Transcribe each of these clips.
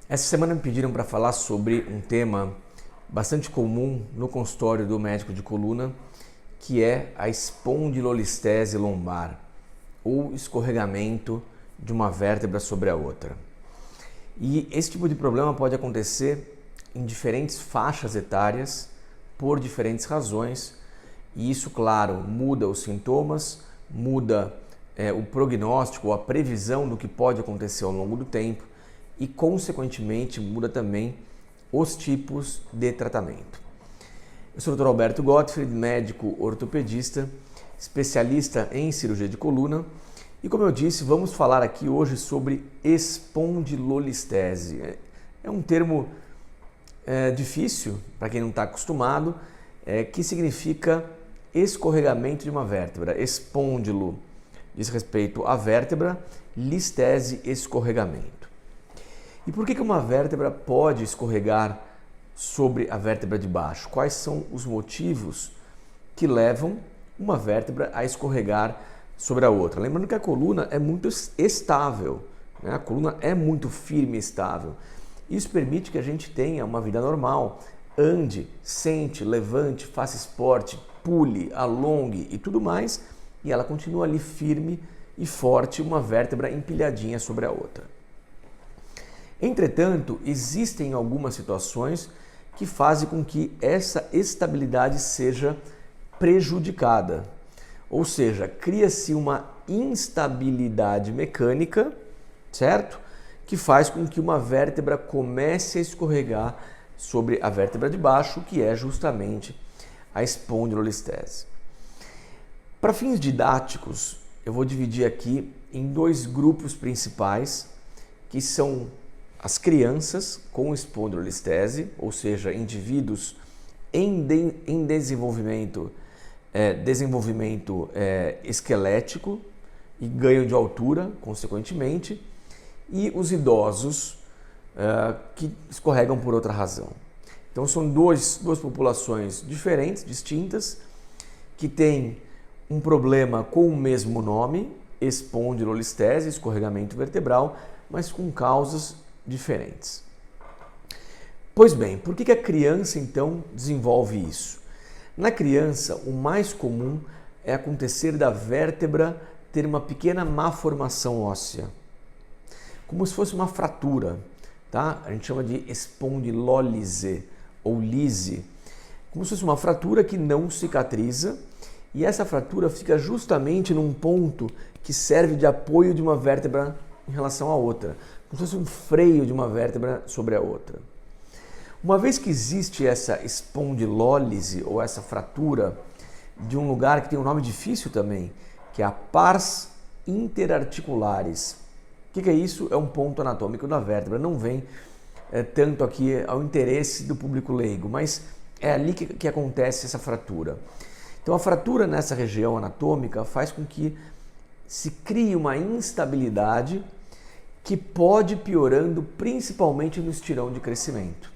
Essa semana me pediram para falar sobre um tema bastante comum no consultório do médico de coluna, que é a espondilolistese lombar, ou escorregamento de uma vértebra sobre a outra. E esse tipo de problema pode acontecer em diferentes faixas etárias, por diferentes razões, e isso, claro, muda os sintomas, muda o prognóstico, ou a previsão do que pode acontecer ao longo do tempo, e, consequentemente, muda também os tipos de tratamento. Eu sou o Dr. Alberto Gottfried, médico ortopedista, especialista em cirurgia de coluna, e, como eu disse, vamos falar aqui hoje sobre espondilolistese. É um termo difícil para quem não está acostumado, que significa escorregamento de uma vértebra. Espôndilo diz respeito à vértebra, listese, escorregamento. E por que uma vértebra pode escorregar sobre a vértebra de baixo? Quais são os motivos que levam uma vértebra a escorregar sobre a outra? Lembrando que a coluna é muito estável, né? A coluna é muito firme e estável. Isso permite que a gente tenha uma vida normal, ande, sente, levante, faça esporte, pule, alongue e tudo mais, e ela continua ali firme e forte, uma vértebra empilhadinha sobre a outra. Entretanto, existem algumas situações que fazem com que essa estabilidade seja prejudicada. Ou seja, cria-se uma instabilidade mecânica, certo? Que faz com que uma vértebra comece a escorregar sobre a vértebra de baixo, que é justamente a espondilolistese. Para fins didáticos, eu vou dividir aqui em dois grupos principais, que são as crianças com espondilolistese, ou seja, indivíduos em desenvolvimento esquelético e ganho de altura, consequentemente, e os idosos que escorregam por outra razão. Então são duas populações diferentes, distintas, que têm um problema com o mesmo nome, espondilolistese, escorregamento vertebral, mas com causas diferentes. Pois bem, por que a criança então desenvolve isso? Na criança, o mais comum é acontecer da vértebra ter uma pequena malformação óssea, como se fosse uma fratura, tá? A gente chama de espondilólise ou lise, como se fosse uma fratura que não cicatriza, e essa fratura fica justamente num ponto que serve de apoio de uma vértebra em relação à outra, como se fosse um freio de uma vértebra sobre a outra. Uma vez que existe essa espondilólise ou essa fratura de um lugar que tem um nome difícil também, que é a pars interarticularis. O que é isso? É um ponto anatômico da vértebra, não vem tanto aqui ao interesse do público leigo, mas é ali que acontece essa fratura. Então a fratura nessa região anatômica faz com que se crie uma instabilidade que pode piorando principalmente no estirão de crescimento.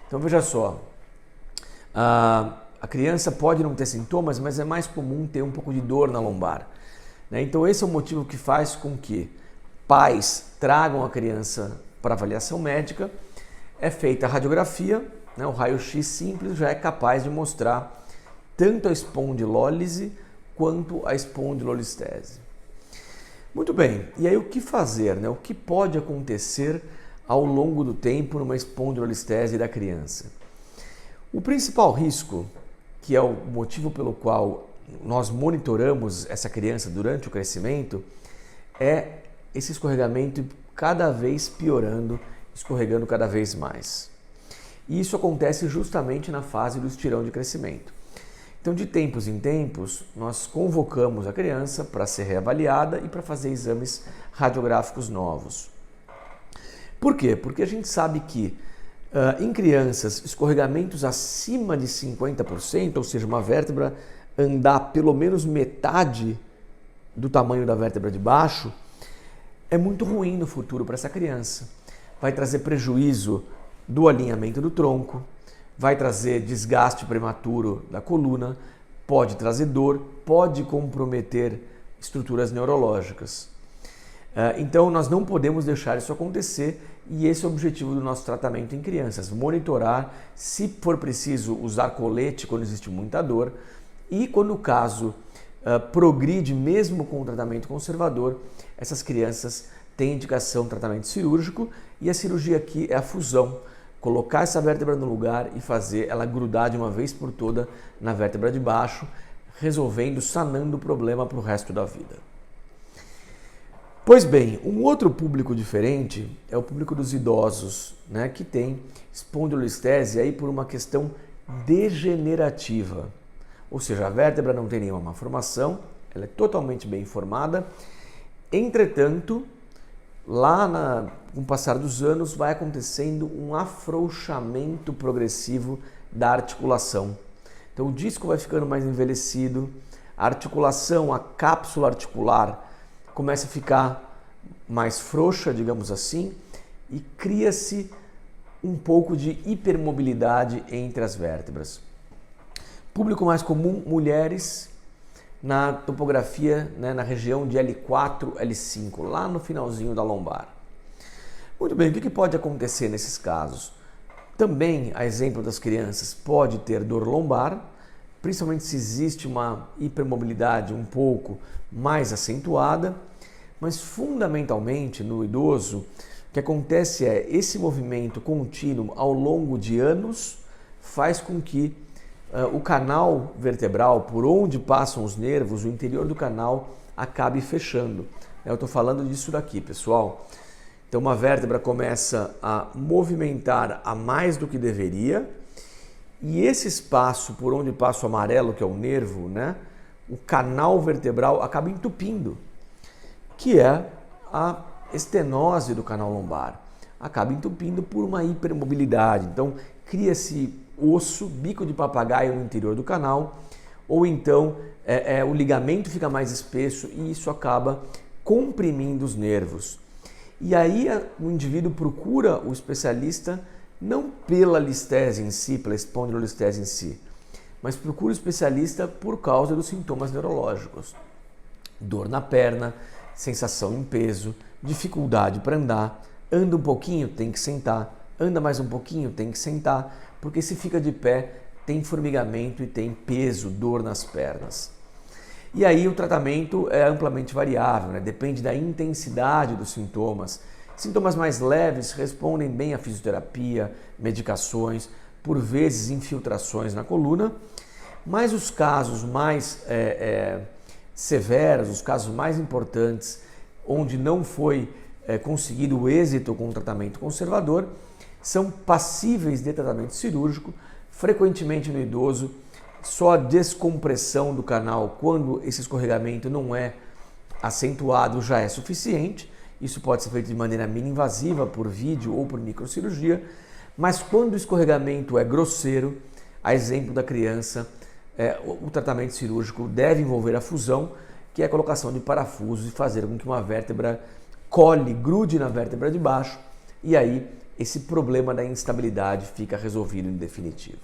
Então veja só, a criança pode não ter sintomas, mas é mais comum ter um pouco de dor na lombar, né? Então esse é o motivo que faz com que pais tragam a criança para avaliação médica, é feita a radiografia, né? O raio-x simples já é capaz de mostrar tanto a espondilólise quanto a espondilolistese. Muito bem, e aí o que fazer, né? O que pode acontecer ao longo do tempo numa espondilolistese da criança? O principal risco, que é o motivo pelo qual nós monitoramos essa criança durante o crescimento, é esse escorregamento cada vez piorando, escorregando cada vez mais. E isso acontece justamente na fase do estirão de crescimento. Então, de tempos em tempos, nós convocamos a criança para ser reavaliada e para fazer exames radiográficos novos. Por quê? Porque a gente sabe que em crianças, escorregamentos acima de 50%, ou seja, uma vértebra andar pelo menos metade do tamanho da vértebra de baixo, é muito ruim no futuro para essa criança. Vai trazer prejuízo do alinhamento do tronco, vai trazer desgaste prematuro da coluna, pode trazer dor, pode comprometer estruturas neurológicas. Então nós não podemos deixar isso acontecer e esse é o objetivo do nosso tratamento em crianças, monitorar, se for preciso usar colete quando existe muita dor e quando o caso progride mesmo com o tratamento conservador, essas crianças têm indicação de tratamento cirúrgico e a cirurgia aqui é a fusão, colocar essa vértebra no lugar e fazer ela grudar de uma vez por toda na vértebra de baixo, resolvendo, sanando o problema para o resto da vida. Pois bem, um outro público diferente é o público dos idosos, né, que tem espondilolistese aí por uma questão degenerativa. Ou seja, a vértebra não tem nenhuma malformação, ela é totalmente bem formada. Entretanto, com o passar dos anos, vai acontecendo um afrouxamento progressivo da articulação. Então o disco vai ficando mais envelhecido, a articulação, a cápsula articular começa a ficar mais frouxa, digamos assim, e cria-se um pouco de hipermobilidade entre as vértebras. Público mais comum, mulheres, na topografia, né, na região de L4, L5, lá no finalzinho da lombar. Muito bem, o que pode acontecer nesses casos? Também, a exemplo das crianças, pode ter dor lombar, principalmente se existe uma hipermobilidade um pouco mais acentuada, mas fundamentalmente no idoso, o que acontece é esse movimento contínuo ao longo de anos faz com que o canal vertebral, por onde passam os nervos, o interior do canal, acabe fechando. Eu estou falando disso daqui, pessoal. Então uma vértebra começa a movimentar a mais do que deveria, e esse espaço por onde passa o amarelo, que é o nervo, né, o canal vertebral acaba entupindo, que é a estenose do canal lombar. Acaba entupindo por uma hipermobilidade. Então cria-se osso, bico de papagaio no interior do canal, ou então o ligamento fica mais espesso e isso acaba comprimindo os nervos. E aí o indivíduo procura o especialista não pela listese em si, pela espondilolistese em si, mas procura o especialista por causa dos sintomas neurológicos. Dor na perna, sensação em peso, dificuldade para andar, anda um pouquinho, tem que sentar, anda mais um pouquinho, tem que sentar, porque se fica de pé, tem formigamento e tem peso, dor nas pernas. E aí o tratamento é amplamente variável, né? Depende da intensidade dos sintomas. Sintomas mais leves respondem bem à fisioterapia, medicações, por vezes infiltrações na coluna, mas os casos mais severos, os casos mais importantes, onde não foi conseguido o êxito com o tratamento conservador, são passíveis de tratamento cirúrgico, frequentemente no idoso, só a descompressão do canal quando esse escorregamento não é acentuado já é suficiente. Isso pode ser feito de maneira mini-invasiva, por vídeo ou por microcirurgia, mas quando o escorregamento é grosseiro, a exemplo da criança, o tratamento cirúrgico deve envolver a fusão, que é a colocação de parafusos e fazer com que uma vértebra cole, grude na vértebra de baixo, e aí esse problema da instabilidade fica resolvido em definitivo.